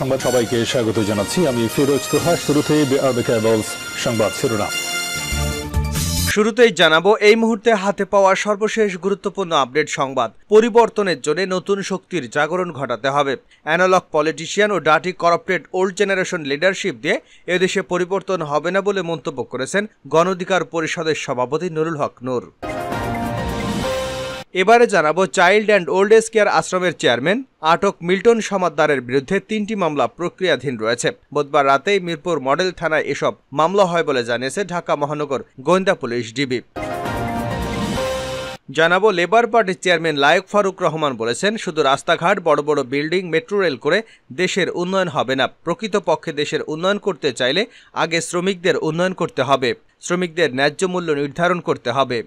সংবাদ সবাইকে স্বাগত জানাচ্ছি আমি ফিরোজ তোহা। শুরুতেই সংবাদ শিরোনাম। শুরুতেই জানাবো এই মুহূর্তে হাতে পাওয়া সর্বশেষ গুরুত্বপূর্ণ আপডেট সংবাদ। পরিবর্তনের জন্য নতুন শক্তির জাগরণ ঘটাতে হবে। অ্যানালগ পলিটিশিয়ান ও dirty corrupted old generation leadership দিয়ে এদেশে পরিবর্তন হবে না বলে মন্তব্য করেছেন গণ অধিকার পরিষদের সভাপতি নুরুল হক নূর। এবারে জানাবো child and old age care আশ্রমের চেয়ারম্যান আটক মিল্টন সমাদ্দারের বিরুদ্ধে ৩টি মামলা প্রক্রিয়াধীন রয়েছে। বুধবার রাতেই মিরপুর মডেল থানায় এসব মামলা হয় বলে জানিয়েছে ঢাকা মহানগর গোয়েন্দা পুলিশ ডিবি। জানাবো লেবার পার্টির চেয়ারম্যান লায়েক ফারুক রহমান বলেছেন, শুধু রাস্তাঘাট, বড় বড় বিল্ডিং, মেট্রো রেল করে দেশের উন্নয়ন হবে না। প্রকৃতপক্ষে দেশের উন্নয়ন করতে চাইলে আগে শ্রমিকদের উন্নয়ন করতে হবে, শ্রমিকদের ন্যায্য মূল্য নির্ধারণ করতে হবে।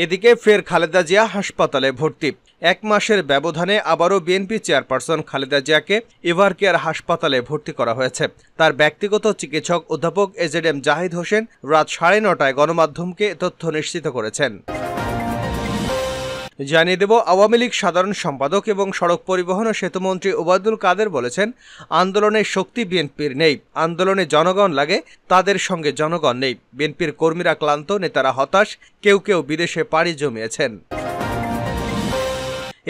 এদিকে ফের খালেদা জিয়া হাসপাতালে ভর্তি। ১ মাসের ব্যবধানে আবারও বিএনপি চেয়ারপারসন খালেদা জিয়াকে এভারকেয়ার হাসপাতালে ভর্তি করা হয়েছে। তার ব্যক্তিগত চিকিৎসক অধ্যাপক এজেডএম জাহিদ হোসেন রাত 9:30টায় গণমাধ্যমকে তথ্য নিশ্চিত করেছেন। জানিয়ে দেব, আওয়ামী লীগ সাধারণ সম্পাদক এবং সড়ক পরিবহন ও সেতুমন্ত্রী ওবায়দুল কাদের বলেছেন, আন্দোলনের শক্তি বিএনপির নেই। আন্দোলনে জনগণ লাগে, তাদের সঙ্গে জনগণ নেই। বিএনপির কর্মীরা ক্লান্ত, নেতারা হতাশ, কেউ কেউ বিদেশে পাড়ি জমিয়েছেন।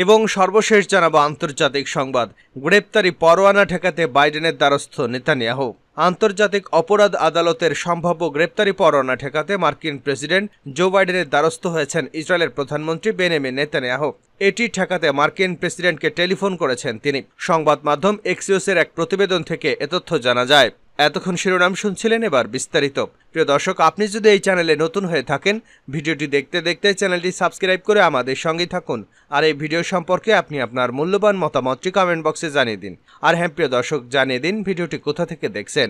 এবং সর্বশেষ জানাবো আন্তর্জাতিক সংবাদ। গ্রেপ্তারি পরোয়ানা ঠেকাতে বাইডেনের দ্বারস্থ নেতানিয়াহু। আন্তর্জাতিক অপরাধ আদালতের সম্ভাব্য গ্রেপ্তারি পরোয়ানা ঠেকাতে মার্কিন প্রেসিডেন্ট জো বাইডেনের দ্বারস্থ হয়েছেন ইসরায়েলের প্রধানমন্ত্রী বেনিয়ামিন নেতানিয়াহু। এটি ঠেকাতে মার্কিন প্রেসিডেন্টকে টেলিফোন করেছেন তিনি। সংবাদ মাধ্যম এক্সিওসের এক প্রতিবেদন থেকে এ তথ্য জানা যায়। এতক্ষণ শিরোনাম শুনছিলেন, এবার বিস্তারিত। প্রিয় দর্শক, আপনি যদি এই চ্যানেলে নতুন হয়ে থাকেন, ভিডিওটি দেখতে দেখতে চ্যানেলটি সাবস্ক্রাইব করে আমাদের সঙ্গেই থাকুন। আর এই ভিডিও সম্পর্কে আপনি আপনার মূল্যবান মতামতটি কমেন্ট বক্সে জানিয়ে দিন। আর হ্যাঁ প্রিয় দর্শক, জানিয়ে দিন ভিডিওটি কোথা থেকে দেখছেন।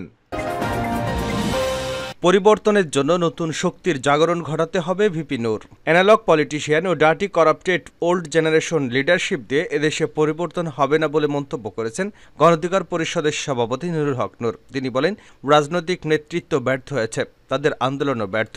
পরিবর্তনের জন্য নতুন শক্তির জাগরণ ঘটাতে হবে ভিপি নূর। অ্যানালগ পলিটিশিয়ান ও dirty corrupted old generation leadership দিয়ে এদেশে পরিবর্তন হবে না বলে মন্তব্য করেছেন গণ অধিকার পরিষদের সভাপতি নুরুল হক নূর। তিনি বলেন, রাজনৈতিক নেতৃত্ব ব্যর্থ হয়েছে, তাদের আন্দোলনও ব্যর্থ।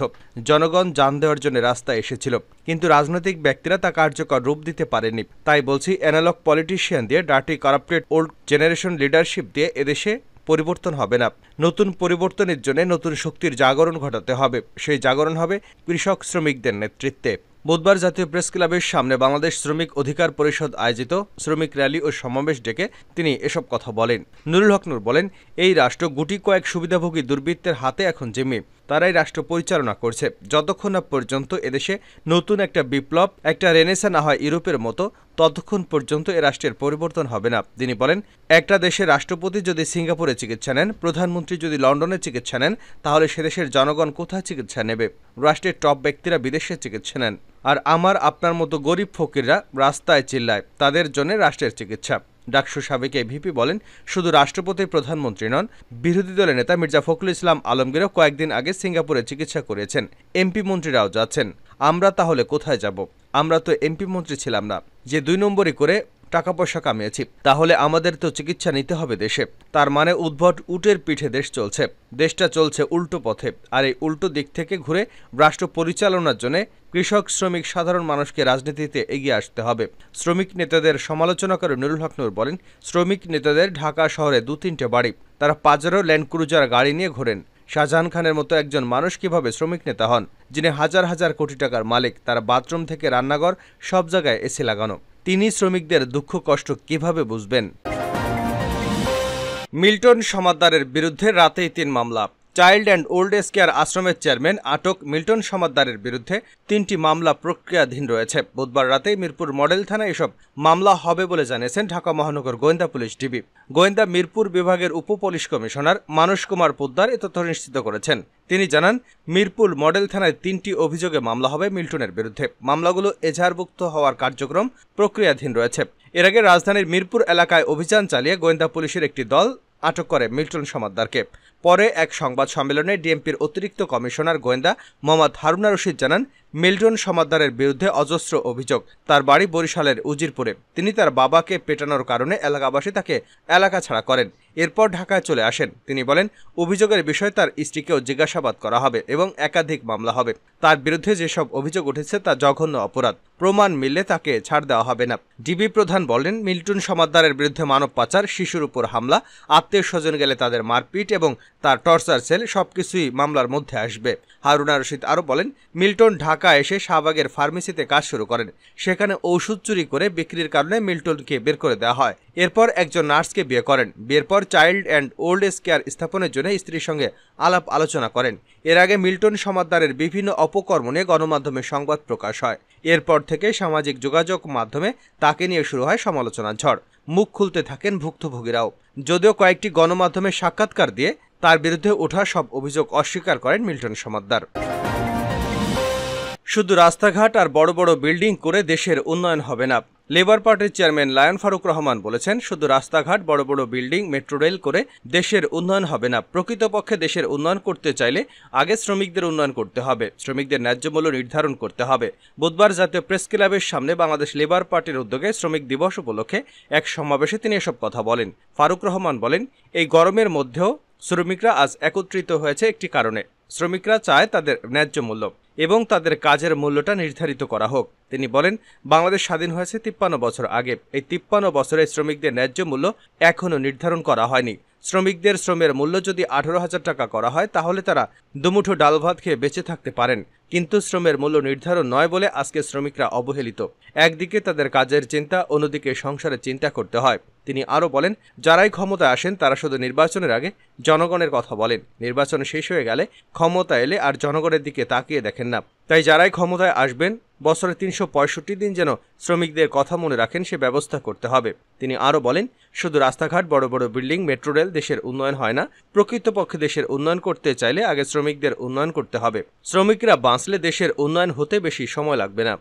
জনগণ জান দেওয়ার জন্য রাস্তায় এসেছিল, কিন্তু রাজনৈতিক ব্যক্তিরা তা কার্যকর রূপ দিতে পারেনি। তাই বলছি, অ্যানালগ পলিটিশিয়ান দিয়ে dirty corrupted old generation leadership দিয়ে এদেশে পরিবর্তন হবে না। নতুন পরিবর্তনের জন্য নতুন শক্তির জাগরণ ঘটাতে হবে। সেই জাগরণ হবে কৃষক শ্রমিকদের নেতৃত্বে। বুধবার জাতীয় প্রেস ক্লাবের সামনে বাংলাদেশ শ্রমিক অধিকার পরিষদ আয়োজিত শ্রমিক র্যালি ও সমাবেশ ডেকে তিনি এসব কথা বলেন। নুরুল হক নূর বলেন, এই রাষ্ট্র গুটি কয়েক সুবিধাভোগী দুর্বৃত্তের হাতে এখন জিম্মি। তারাই রাষ্ট্র পরিচালনা করছে। যতক্ষণ না পর্যন্ত এদেশে নতুন একটা বিপ্লব, একটা রেনেসা না হয় ইউরোপের মতো, ততক্ষণ পর্যন্ত এ রাষ্ট্রের পরিবর্তন হবে না। তিনি বলেন, একটা দেশের রাষ্ট্রপতি যদি সিঙ্গাপুরে চিকিৎসা নেন, প্রধানমন্ত্রী যদি লন্ডনে চিকিৎসা নেন, তাহলে সে দেশের জনগণ কোথায় চিকিৎসা নেবে? রাষ্ট্রের টপ ব্যক্তিরা বিদেশে চিকিৎসা নেন, আর আমার আপনার মতো গরিব ফকিররা রাস্তায় চিল্লায়, তাদের জন্য রাষ্ট্রের চিকিৎসা। ডাকসু সাবেক ভিপি বলেন, শুধু রাষ্ট্রপতি প্রধানমন্ত্রী নন, বিরোধী দলের নেতা মির্জা ফখরুল ইসলাম আলমগীরও কয়েকদিন আগে সিঙ্গাপুরে চিকিৎসা করেছেন। এমপি মন্ত্রীরাও যাচ্ছেন। আমরা তাহলে কোথায় যাব? আমরা তো এমপি মন্ত্রী ছিলাম না যে 2 নম্বরই করে টাকা পয়সা কামিয়েছি। তাহলে আমাদের তো চিকিৎসা নিতে হবে দেশে। তার মানে উদ্ভট উটের পিঠে দেশ চলছে। দেশটা চলছে উল্টো পথে। আর এই উল্টো দিক থেকে ঘুরে রাষ্ট্র পরিচালনার জন্য কৃষক, শ্রমিক, সাধারণ মানুষকে রাজনীতিতে এগিয়ে আসতে হবে। শ্রমিক নেতাদের সমালোচনা করে নুরুল হক নূর বলেন, শ্রমিক নেতাদের ঢাকা শহরে 2-3টে বাড়ি, তারা পাজারো ল্যান্ড ক্রুজার গাড়ি নিয়ে ঘোরেন। শাহজাহান খানের মতো একজন মানুষ কিভাবে শ্রমিক নেতা হন, যিনি হাজার হাজার কোটি টাকার মালিক? তারা বাথরুম থেকে রান্নাঘর সব জায়গায় এসি লাগানো। তিনি শ্রমিকদের দুঃখ কষ্ট কিভাবে বুঝবেন? মিল্টন সমাদ্দারের বিরুদ্ধে রাতেই 3 মামলা। Child and old age care আশ্রমের চেয়ারম্যান আটক মিল্টন সমাদ্দারের বিরুদ্ধে 3টি মামলা প্রক্রিয়াধীন রয়েছে। বুধবার রাতে মিরপুর মডেল থানায় এসব মামলা হবে বলে জানিয়েছেন ঢাকা মহানগর গোয়েন্দা পুলিশ ডিবি। গোয়েন্দা মিরপুর বিভাগের উপ পুলিশ কমিশনার মানস কুমার পোদ্দার এ তথ্য নিশ্চিত করেছেন। তিনি জানান, মিরপুর মডেল থানায় 3টি অভিযোগে মামলা হবে মিল্টনের বিরুদ্ধে। মামলাগুলো এজাহারভুক্ত হওয়ার কার্যক্রম প্রক্রিয়াধীন রয়েছে। এর আগে রাজধানীর মিরপুর এলাকায় অভিযান চালিয়ে গোয়েন্দা পুলিশের একটি দল আটক করে মিল্টন সমাদ্দারকে। পরে এক সংবাদ সম্মেলনে ডিএমপির অতিরিক্ত কমিশনার গোয়েন্দা মোহাম্মদ হারুনা রশিদ জানান, মিল্টন সমাদ্দারের বিরুদ্ধে অজস্র অভিযোগ। তার বাড়ি বরিশালের উজিরপুরে। তিনি তার বাবাকে পেটানোর কারণে এলাকাবাসী তাকে এলাকা ছাড়া করেন। এরপর ঢাকায় চলে আসেন। তিনি বলেন, অভিযোগের বিষয়ে তার স্ত্রীকেও জিজ্ঞাসাবাদ করা হবে এবং একাধিক মামলা হবে। তার বিরুদ্ধে যেসব অভিযোগ উঠেছে তা জঘন্য অপরাধ। প্রমাণ মিললে তাকে ছাড় দেওয়া হবে না। ডিবি প্রধান বলেন, মিল্টন সমাদ্দারের বিরুদ্ধে মানব পাচার, শিশুর উপর হামলা, আত্মীয় স্বজন গেলে তাদের মারপিট এবং তার টর্চার সেল সবকিছুই মামলার মধ্যে আসবে। হারুনা রশিদ আরও বলেন, মিল্টন ঢাকা এসে শাহবাগের ফার্মেসিতে কাজ শুরু করেন। সেখানে ঔষধ চুরি করে বিক্রির কারণে মিল্টনকে বের করে দেওয়া হয়। এরপর একজন নার্সকে বিয়ে করেন। বিয়ের পর child and old age care স্থাপনের জন্য স্ত্রীর সঙ্গে আলাপ আলোচনা করেন। এর আগে মিল্টন সমাদ্দারের বিভিন্ন অপকর্ম নিয়ে গণমাধ্যমে সংবাদ প্রকাশ হয়। এরপর থেকে সামাজিক যোগাযোগ মাধ্যমে তাকে নিয়ে শুরু হয় সমালোচনার ঝড়। মুখ খুলতে থাকেন ভুক্তভোগীরাও। যদিও কয়েকটি গণমাধ্যমে সাক্ষাৎকার দিয়ে তার বিরুদ্ধে ওঠা সব অভিযোগ অস্বীকার করেন মিল্টন সমাদ্দার। শুধু রাস্তাঘাট আর বড় বড় বিল্ডিং করে দেশের উন্নয়ন হবে না। লেবার পার্টির চেয়ারম্যান লায়ন ফারুক রহমান বলেছেন, শুধু রাস্তাঘাট, বড় বড় বিল্ডিং, মেট্রো রেল করে দেশের উন্নয়ন হবে না। প্রকৃতপক্ষে দেশের উন্নয়ন করতে চাইলে আগে শ্রমিকদের উন্নয়ন করতে হবে। শ্রমিকদের ন্যায্য মূল্য নির্ধারণ করতে হবে। বুধবার জাতীয় প্রেস ক্লাবের সামনে বাংলাদেশ লেবার পার্টির উদ্যোগে শ্রমিক দিবস উপলক্ষে এক সমাবেশে তিনি এসব কথা বলেন। ফারুক রহমান বলেন, এই গরমের মধ্যেও শ্রমিকরা আজ একত্রিত হয়েছে একটি কারণে। শ্রমিকরা চায় তাদের ন্যায্য মূল্য এবং তাদের কাজের মূল্যটা নির্ধারিত করা হোক। তিনি বলেন, বাংলাদেশ স্বাধীন হয়েছে 53 বছর আগে। এই 53 বছরে শ্রমিকদের ন্যায্য মূল্য এখনও নির্ধারণ করা হয়নি। শ্রমিকদের শ্রমের মূল্য যদি 18,000 টাকা করা হয় তাহলে তারা দুমুঠো ডাল ভাত খেয়ে বেঁচে থাকতে পারেন। কিন্তু শ্রমের মূল্য নির্ধারণ নয় বলে আজকে শ্রমিকরা অবহেলিত। একদিকে তাদের কাজের চিন্তা, অন্যদিকে সংসারের চিন্তা করতে হয়। তিনি আরও বলেন, যারাই ক্ষমতায় আসেন তারা শুধু নির্বাচনের আগে জনগণের কথা বলেন। নির্বাচন শেষ হয়ে গেলে ক্ষমতা এলে আর জনগণের দিকে তাকিয়ে দেখেন না। তাই যারাই ক্ষমতায় আসবেন বছরে 365 দিন যেন শ্রমিকদের কথা মনে রাখেন সে ব্যবস্থা করতে হবে। তিনি আরও বলেন, শুধু রাস্তাঘাট, বড় বড় বিল্ডিং, মেট্রো রেল দেশের উন্নয়ন হয় না। প্রকৃতপক্ষে দেশের উন্নয়ন করতে চাইলে আগে শ্রমিকদের উন্নয়ন করতে হবে। শ্রমিকরা বাঁচলে দেশের উন্নয়ন হতে বেশি সময় লাগবে না।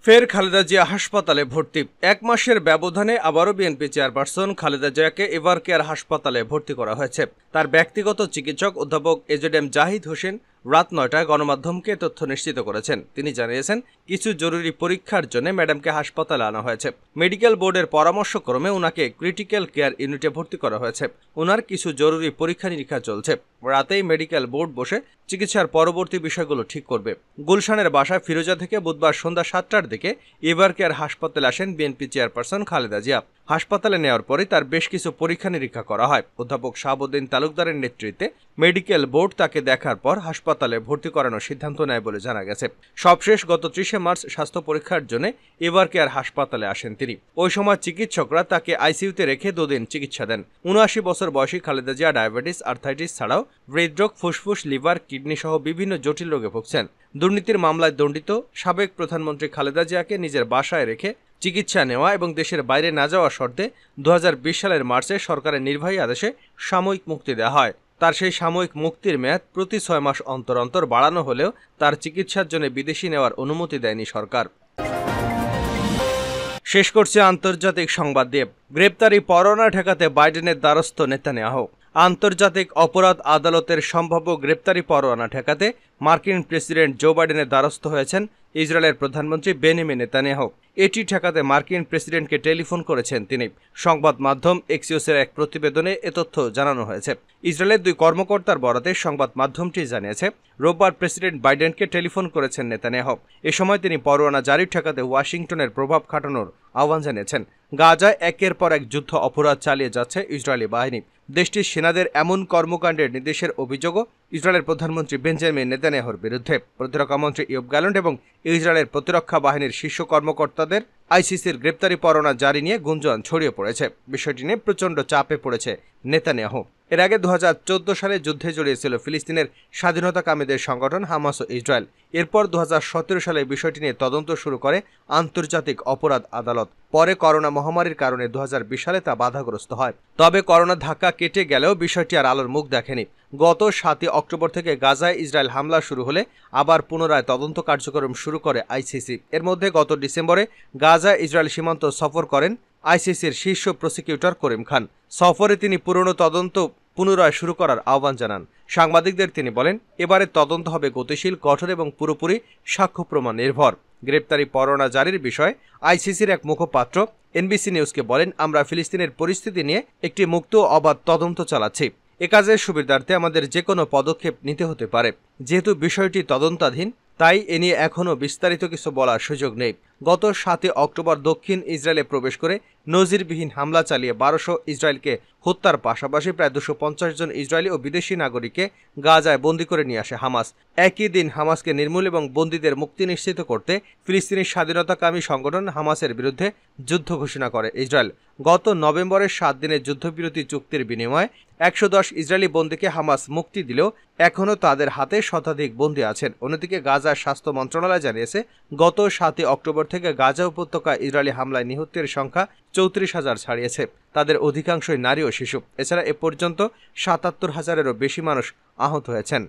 ফের খালেদা জিয়া হাসপাতালে ভর্তি। 1 মাসের ব্যবধানে আবারও বিএনপি চেয়ারপারসন খালেদা জিয়াকে এভারকেয়ার হাসপাতালে ভর্তি করা হয়েছে। তার ব্যক্তিগত চিকিৎসক অধ্যাপক এজেডএম জাহিদ হোসেন রাত 9টায় গণমাধ্যমকে তথ্য নিশ্চিত করেছেন। তিনি জানিয়েছেন, কিছু জরুরি পরীক্ষার জন্য ম্যাডামকে হাসপাতালে আনা হয়েছে। মেডিকেল বোর্ডের পরামর্শক্রমে ওনাকে ক্রিটিক্যাল কেয়ার ইউনিটে ভর্তি করা হয়েছে। ওনার কিছু জরুরি পরীক্ষা নিরীক্ষা চলছে। রাতেই মেডিকেল বোর্ড বসে চিকিৎসার পরবর্তী বিষয়গুলো ঠিক করবে। গুলশানের বাসায় ফিরোজা থেকে বুধবার সন্ধ্যা 7টার দিকে এভারকেয়ার হাসপাতালে আসেন বিএনপি চেয়ারপারসন খালেদা জিয়া। হাসপাতালে নেওয়ার পরে তার বেশ কিছু পরীক্ষা নিরীক্ষা করা হয়। অধ্যাপক শাহাবুদ্দিন তালুকদারের নেতৃত্বে মেডিকেল বোর্ড তাকে দেখার পর হাসপাতালে ভর্তি করানোর সিদ্ধান্ত নেয় বলে জানা গেছে। সবশেষ গত 30 মার্চ স্বাস্থ্য পরীক্ষার জন্য এভারকেয়ার হাসপাতালে আসেন তিনি। ওই সময় চিকিৎসকরা তাকে আইসিইউতে রেখে 2 দিন চিকিৎসা দেন। 79 বছর বয়সী খালেদা জিয়া ডায়াবেটিস, আর্থাইটিস ছাড়াও হৃদরোগ, ফুসফুস, লিভার, কিডনি সহ বিভিন্ন জটিল রোগে ভুগছেন। দুর্নীতির মামলায় দণ্ডিত সাবেক প্রধানমন্ত্রী খালেদা জিয়াকে নিজের বাসায় রেখে চিকিৎসা নেওয়া এবং দেশের বাইরে না যাওয়ার শর্তে 2020 সালের মার্চে সরকারের নির্বাহী আদেশে সাময়িক মুক্তি দেওয়া হয়। তার সেই সাময়িক মুক্তির মেয়াদ প্রতি 6 মাস অন্তর অন্তর বাড়ানো হলেও তার চিকিৎসার জন্য বিদেশি নেওয়ার অনুমতি দেয়নি সরকার। শেষ করছে আন্তর্জাতিক সংবাদ দিয়ে। গ্রেপ্তারি পরোয়ানা ঠেকাতে বাইডেনের দ্বারস্থ নেতানিয়াহু। আন্তর্জাতিক অপরাধ আদালতের সম্ভাব্য গ্রেপ্তারি পরোয়ানা ঠেকাতে মার্কিন প্রেসিডেন্ট জো বাইডেনের দ্বারস্থ হয়েছেন ইসরায়েলের প্রধানমন্ত্রী বেনিয়ামিন নেতানিয়াহু। এটি ঠেকাতে মার্কিন প্রেসিডেন্টকে টেলিফোন করেছেন তিনি। সংবাদ মাধ্যম এক্সিওসের এক প্রতিবেদনে এ তথ্য জানানো হয়েছে। ইসরায়েলের 2 কর্মকর্তার বরাতে সংবাদ মাধ্যমটি জানিয়েছে, রোববার প্রেসিডেন্ট বাইডেনকে টেলিফোন করেছেন নেতানিয়াহু। এ সময় তিনি পরোয়ানা জারি ঠেকাতে ওয়াশিংটনের প্রভাব খাটানোর আহ্বান জানিয়েছেন। গাজায় একের পর এক যুদ্ধ অপরাধ চালিয়ে যাচ্ছে ইসরায়েলি বাহিনী। দেশটির সেনাদের এমন কর্মকাণ্ডের নির্দেশের অভিযোগও ইসরায়েলের প্রধানমন্ত্রী বেঞ্জামিন নেতানিয়াহুর বিরুদ্ধে। প্রতিরক্ষামন্ত্রী ইয়োব গ্যালেন্ট এবং ইসরায়েলের প্রতিরক্ষা বাহিনীর শীর্ষ কর্মকর্তাদের আইসিসির গ্রেপ্তারি পরোয়ানা জারি নিয়ে গুঞ্জন ছড়িয়ে পড়েছে। বিষয়টি নিয়ে প্রচণ্ড চাপে পড়েছে নেতানিয়াহু। এর আগে 2014 সালে যুদ্ধে জড়িয়েছিল ফিলিস্তিনের স্বাধীনতাকামীদের সংগঠন হামাস ও ইসরায়েল। এরপর 2017 সালে বিষয়টি নিয়ে তদন্ত শুরু করে আন্তর্জাতিক অপরাধ আদালত। পরে করোনা মহামারীর কারণে 2020 সালে তা বাধাগ্রস্ত হয়। তবে করোনা ধাক্কা কেটে গেলেও বিষয়টি আর আলোর মুখ দেখেনি। গত 7 অক্টোবর থেকে গাজায় ইসরায়েল হামলা শুরু হলে আবার পুনরায় তদন্ত কার্যক্রম শুরু করে আইসিসি। এর মধ্যে গত ডিসেম্বরে গাজায় ইসরায়েল সীমান্ত সফর করেন আইসিসির শীর্ষ প্রসিকিউটর করিম খান। সফরে তিনি পুরনো তদন্ত পুনরায় শুরু করার আহ্বান জানান। সাংবাদিকদের তিনি বলেন, এবারে তদন্ত হবে গতিশীল, কঠোর এবং পুরোপুরি সাক্ষ্য প্রমাণ নির্ভর। গ্রেপ্তারি পরোয়ানা জারির বিষয়ে আইসিসির এক মুখপাত্র এনবিসি নিউজকে বলেন, আমরা ফিলিস্তিনের পরিস্থিতি নিয়ে একটি মুক্ত ও অবাধ তদন্ত চালাচ্ছি। এ কাজের সুবিধার্থে আমাদের যে কোনো পদক্ষেপ নিতে হতে পারে। যেহেতু বিষয়টি তদন্তাধীন, তাই এ নিয়ে এখনও বিস্তারিত কিছু বলার সুযোগ নেই। গত 7 অক্টোবর দক্ষিণ ইসরায়েলে প্রবেশ করে নজিরবিহীন হামলা চালিয়ে 1200 ইসরায়েলকে হত্যার পাশাপাশি প্রায় 250 জন ইসরায়েলি ও বিদেশি নাগরিককে গাজায় বন্দী করে নিয়ে আসে হামাস। একই দিন হামাসকে নির্মূল এবং বন্দীদের মুক্তি নিশ্চিত করতে ফিলিস্তিনি স্বাধীনতাকামী সংগঠন হামাসের বিরুদ্ধে যুদ্ধ ঘোষণা করে ইসরায়েল। গত নভেম্বরের 7 দিনের যুদ্ধবিরতি চুক্তির বিনিময়ে 110 ইসরায়েলি বন্দীকে হামাস মুক্তি দিলেও এখনও তাদের হাতে শতাধিক বন্দী আছেন। অন্যদিকে গাজার স্বাস্থ্য মন্ত্রণালয় জানিয়েছে, গত 7 অক্টোবর থেকে গাজা উপত্যকায় ইসরায়েলি হামলায় নিহতের সংখ্যা 34,000 ছাড়িয়েছে। তাদের অধিকাংশই নারী ও শিশু। এছাড়া এ পর্যন্ত 77,000-এরও বেশি মানুষ আহত হয়েছেন।